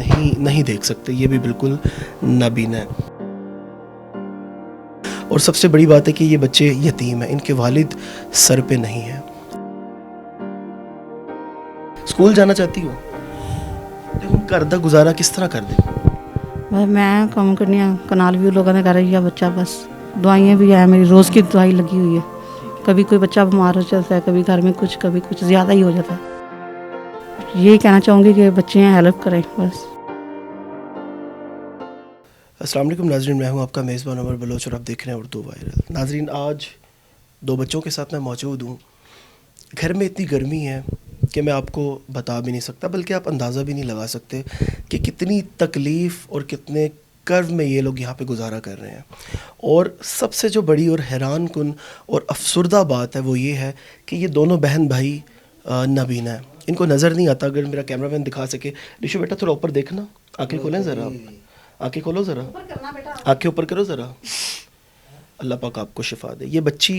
نہیں دیکھ سکتے, یہ بھی بالکل نابینا ہے. اور سب سے بڑی بات ہے کہ یہ بچے یتیم ہیں, ان کے والد سر پہ نہیں ہیں. اسکول جانا چاہتی ہو تو گھر دا گزارا کس طرح کر دے؟ میں کام کرنی ہوں, کنال بھی لوگوں نے کر رہی ہے بچہ, بس دوائیاں بھی ہیں, میری روز کی دوائی لگی ہوئی ہے. کبھی کوئی بچہ بیمار ہو جاتا ہے, کبھی گھر میں کبھی کچھ زیادہ ہی ہو جاتا ہے. یہی کہنا چاہوں گی کہ بچے ہیں ہیلپ کریں بس. السلام علیکم ناظرین, میں ہوں آپ کا میزبان عمر بلوچ اور آپ دیکھ رہے ہیں اردو وائرل. ناظرین, آج 2 بچوں کے ساتھ میں موجود ہوں. گھر میں اتنی گرمی ہے کہ میں آپ کو بتا بھی نہیں سکتا, بلکہ آپ اندازہ بھی نہیں لگا سکتے کہ کتنی تکلیف اور کتنے کرو میں یہ لوگ یہاں پہ گزارا کر رہے ہیں. اور سب سے جو بڑی اور حیران کن اور افسردہ بات ہے وہ یہ ہے کہ یہ دونوں بہن بھائی نابینا ہیں, ان کو نظر نہیں آتا. اگر میرا کیمرہ مین دکھا سکے. ریشو بیٹا تھوڑا اوپر دیکھنا, آنکھیں کھولیں ذرا, آنکھیں کھولو ذرا, آنکھیں اوپر کرو ذرا. اللہ پاک آپ کو شفا دے. یہ بچی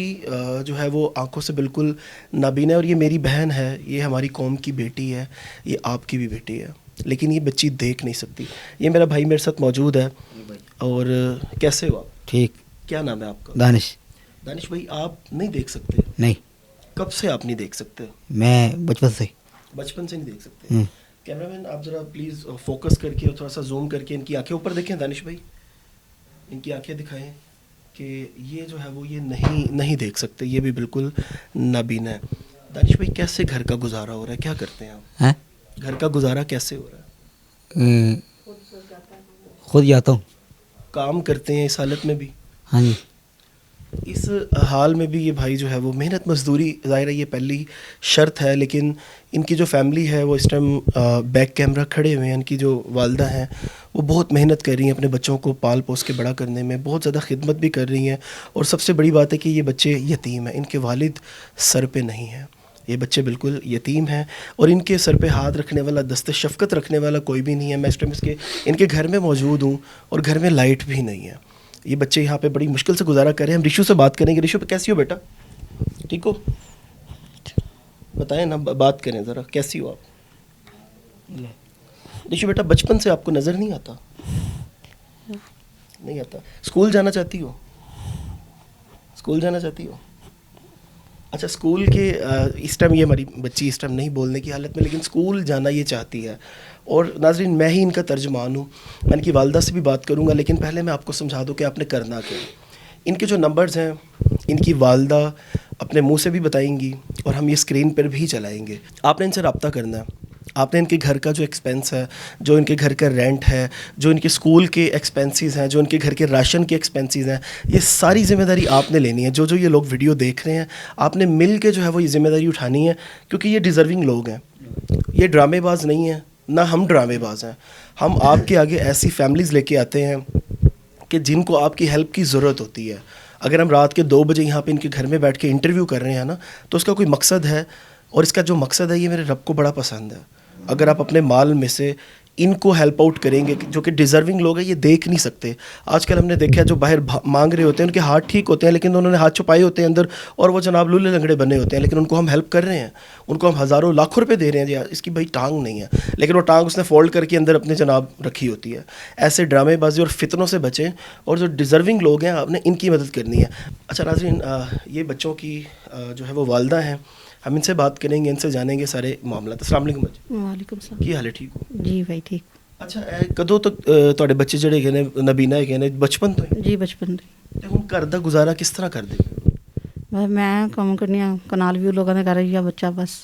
جو ہے وہ آنکھوں سے بالکل نابینا ہے, اور یہ میری بہن ہے, یہ ہماری قوم کی بیٹی ہے, یہ آپ کی بھی بیٹی ہے, لیکن یہ بچی دیکھ نہیں سکتی. یہ میرا بھائی میرے ساتھ موجود ہے. اور کیسے ہو آپ؟ ٹھیک. کیا نام ہے آپ کا؟ دانش. دانش بھائی, آپ نہیں دیکھ سکتے؟ نہیں. کب سے آپ نہیں دیکھ سکتے؟ میں بچپن سے. بچپن سے نہیں دیکھ سکتے. کیمرہ مین آپ ذرا پلیز فوکس کر کے اور تھوڑا سا زوم کر کے ان کی آنکھیں اوپر دیکھیں. دانش بھائی, ان کی آنکھیں دکھائیں کہ یہ جو ہے وہ یہ نہیں دیکھ سکتے, یہ بھی بالکل نابینا ہے. دانش بھائی, کیسے گھر کا گزارا ہو رہا ہے, کیا کرتے ہیں آپ؟ گھر کا گزارا کیسے ہو رہا ہے؟ خود جاتا ہوں. کام کرتے ہیں اس حالت میں بھی؟ ہاں جی. اس حال میں بھی یہ بھائی جو ہے وہ محنت مزدوری, ظاہر ہے یہ پہلی شرط ہے, لیکن ان کی جو فیملی ہے وہ اس ٹائم بیک کیمرہ کھڑے ہوئے ہیں. ان کی جو والدہ ہیں وہ بہت محنت کر رہی ہیں اپنے بچوں کو پال پوس کے بڑا کرنے میں, بہت زیادہ خدمت بھی کر رہی ہیں. اور سب سے بڑی بات ہے کہ یہ بچے یتیم ہیں, ان کے والد سر پہ نہیں ہیں. یہ بچے بالکل یتیم ہیں, اور ان کے سر پہ ہاتھ رکھنے والا, دست شفقت رکھنے والا کوئی بھی نہیں ہے. میں اس ٹائم ان کے گھر میں موجود ہوں, اور گھر میں لائٹ بھی نہیں ہے. یہ بچے یہاں پہ بڑی مشکل سے گزارا کر رہے ہیں. ہم ریشو سے بات کریں گے. ریشو پہ کیسی ہو بیٹا؟ ٹھیک ہو؟ بتائیں نا, بات کریں ذرا, کیسی ہو آپ؟ ریشو بیٹا, بچپن سے آپ کو نظر نہیں آتا؟ نہیں آتا. اسکول جانا چاہتی ہو؟ اسکول جانا چاہتی ہو؟ اچھا, اسکول کے اس ٹائم یہ ہماری بچی اس ٹائم نہیں بولنے کی حالت میں, لیکن اسکول جانا یہ چاہتی ہے. اور ناظرین, میں ہی ان کا ترجمان ہوں. میں ان کی والدہ سے بھی بات کروں گا, لیکن پہلے میں آپ کو سمجھا دوں کہ آپ نے کرنا کیا. ان کے جو نمبرز ہیں ان کی والدہ اپنے منہ سے بھی بتائیں گی, اور ہم یہ اسکرین پر بھی چلائیں گے. آپ نے ان سے رابطہ کرنا ہے. آپ نے ان کے گھر کا جو ایکسپینس ہے, جو ان کے گھر کا رینٹ ہے, جو ان کے اسکول کے ایکسپینسز ہیں, جو ان کے گھر کے راشن کے ایکسپینسز ہیں, یہ ساری ذمہ داری آپ نے لینی ہے. جو یہ لوگ ویڈیو دیکھ رہے ہیں, آپ نے مل کے جو ہے وہ یہ ذمہ داری اٹھانی ہے, کیونکہ یہ ڈیزرونگ لوگ ہیں. یہ ڈرامے باز نہیں ہیں, نہ ہم ڈرامے باز ہیں. ہم آپ کے آگے ایسی فیملیز لے کے آتے ہیں کہ جن کو آپ کی ہیلپ کی ضرورت ہوتی ہے. اگر ہم رات کے 2 بجے یہاں پہ ان کے گھر میں بیٹھ کے انٹرویو کر رہے ہیں نا, تو اس کا کوئی مقصد ہے, اور اس کا جو مقصد ہے یہ میرے رب کو بڑا پسند ہے. اگر آپ اپنے مال میں سے ان کو ہیلپ آؤٹ کریں گے, جو کہ ڈیزرونگ لوگ ہیں, یہ دیکھ نہیں سکتے. آج کل ہم نے دیکھا جو باہر مانگ رہے ہوتے ہیں, ان کے ہاتھ ٹھیک ہوتے ہیں, لیکن انہوں نے ہاتھ چھپائے ہوتے ہیں اندر, اور وہ جناب لولے لنگڑے بنے ہوتے ہیں, لیکن ان کو ہم ہیلپ کر رہے ہیں, ان کو ہم ہزاروں لاکھوں روپے دے رہے ہیں. اس کی بھائی ٹانگ نہیں ہے, لیکن وہ ٹانگ اس نے فولڈ کر کے اندر اپنے جناب رکھی ہوتی ہے. ایسے ڈرامے بازی اور فتنوں سے بچیں, اور جو ڈیزرونگ لوگ ہیں آپ نے ان کی مدد کرنی ہے. اچھا ناظرین, یہ بچوں کی جو ہے وہ والدہ ہیں, ہم ان سے بات کریں گے, ان سے جانیں گے سارے معاملات. السلام علیکم بچے. وعلیکم السلام. کی حال ہے, ٹھیک ہو؟ جی بھائی ٹھیک. اچھا, کدوں تک تواڈے بچے جڑے گئے نے نبینا ہے نے بچپن تو ہی؟ جی بچپن سے. تے ہن گھر دا گزارا کس طرح کر دے؟ میں کام کرنی ہوں, کنال بھی لوگوں نے کر رہی ہے بچہ, بس.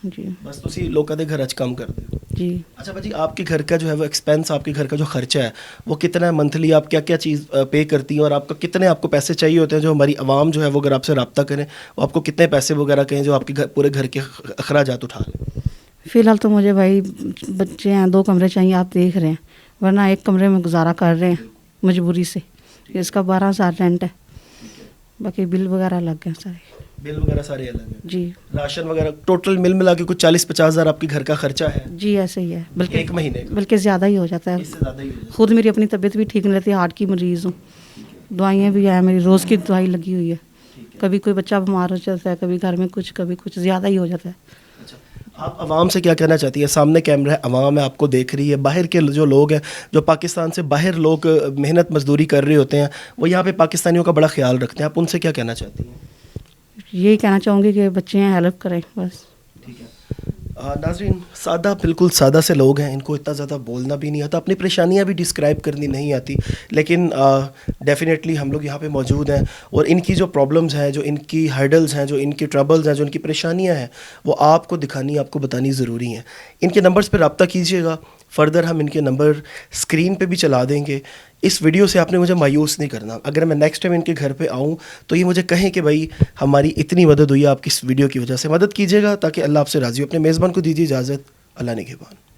جی بس تسی لوکاں دے گھر اچ کام کردے ہو؟ جی. اچھا باجی, آپ کے گھر کا جو ہے وہ ایکسپینس, آپ کے گھر کا جو خرچہ ہے وہ کتنا ہے منتھلی؟ آپ کیا کیا چیز پے کرتی ہیں, اور آپ کا کتنے آپ کو پیسے چاہیے ہوتے ہیں جو ہماری عوام جو ہے وہ اگر آپ سے رابطہ کریں وہ آپ کو کتنے پیسے وغیرہ کہیں جو آپ کے پورے گھر کے اخراجات اٹھا لیں؟ فی الحال تو مجھے بھائی بچے ہیں, 2 کمرے چاہیے, آپ دیکھ رہے ہیں, ورنہ 1 کمرے میں گزارا کر رہے ہیں مجبوری سے. اس کا 12,000 رینٹ ہے, باقی بل وغیرہ لگ گئے سارے. بل وغیرہ سارے الگ ہیں؟ جی. راشن وغیرہ ٹوٹل مل ملا کے کچھ 40-50 ہزار آپ کے گھر کا خرچہ ہے؟ جی ایسے ہی ہے, بلکہ 1 مہینے کا؟ بلکہ زیادہ ہی ہو جاتا ہے. اس سے زیادہ ہی ہو جاتا ہے. خود میری اپنی طبیعت بھی ٹھیک نہیں رہتی, ہارٹ کی مریض ہوں, دوائیاں بھی ہیں, میری روز کی دوائی لگی ہوئی ہے. کبھی کوئی بچہ بیمار ہو جاتا ہے, کبھی گھر میں کبھی کچھ زیادہ ہی ہو جاتا ہے. اچھا, آپ عوام سے کیا کہنا چاہتی ہے؟ سامنے کیمرہ ہے، عوام ہے، آپ کو دیکھ رہی ہے، باہر کے جو لوگ ہیں، جو پاکستان سے باہر لوگ محنت مزدوری کر رہے ہوتے ہیں، وہ یہاں پہ پاکستانیوں کا بڑا خیال رکھتے ہیں، آپ ان سے کیا کہنا چاہتی ہیں؟ یہی کہنا چاہوں گی کہ بچے ہیں ہیلپ کریں بس. ٹھیک ہے. ناظرین، سادہ، بالکل سادہ سے لوگ ہیں، ان کو اتنا زیادہ بولنا بھی نہیں آتا، اپنی پریشانیاں بھی ڈسکرائب کرنی نہیں آتی، لیکن ڈیفینیٹلی ہم لوگ یہاں پہ موجود ہیں، اور ان کی جو پرابلمز ہیں، جو ان کی ہرڈلز ہیں، جو ان کی ٹربلز ہیں، جو ان کی پریشانیاں ہیں، وہ آپ کو دکھانی، آپ کو بتانی ضروری ہیں. ان کے نمبرز پہ رابطہ کیجیے گا. فردر ہم ان کے نمبر اسکرین پہ بھی چلا دیں گے. اس ویڈیو سے آپ نے مجھے مایوس نہیں کرنا. اگر میں نیکسٹ ٹائم ان کے گھر پہ آؤں تو یہ مجھے کہیں کہ بھائی ہماری اتنی مدد ہوئی ہے آپ کی اس ویڈیو کی وجہ سے. مدد کیجیے گا تاکہ اللہ آپ سے راضی ہو. اپنے میزبان کو دیجیے اجازت. اللہ نگہبان.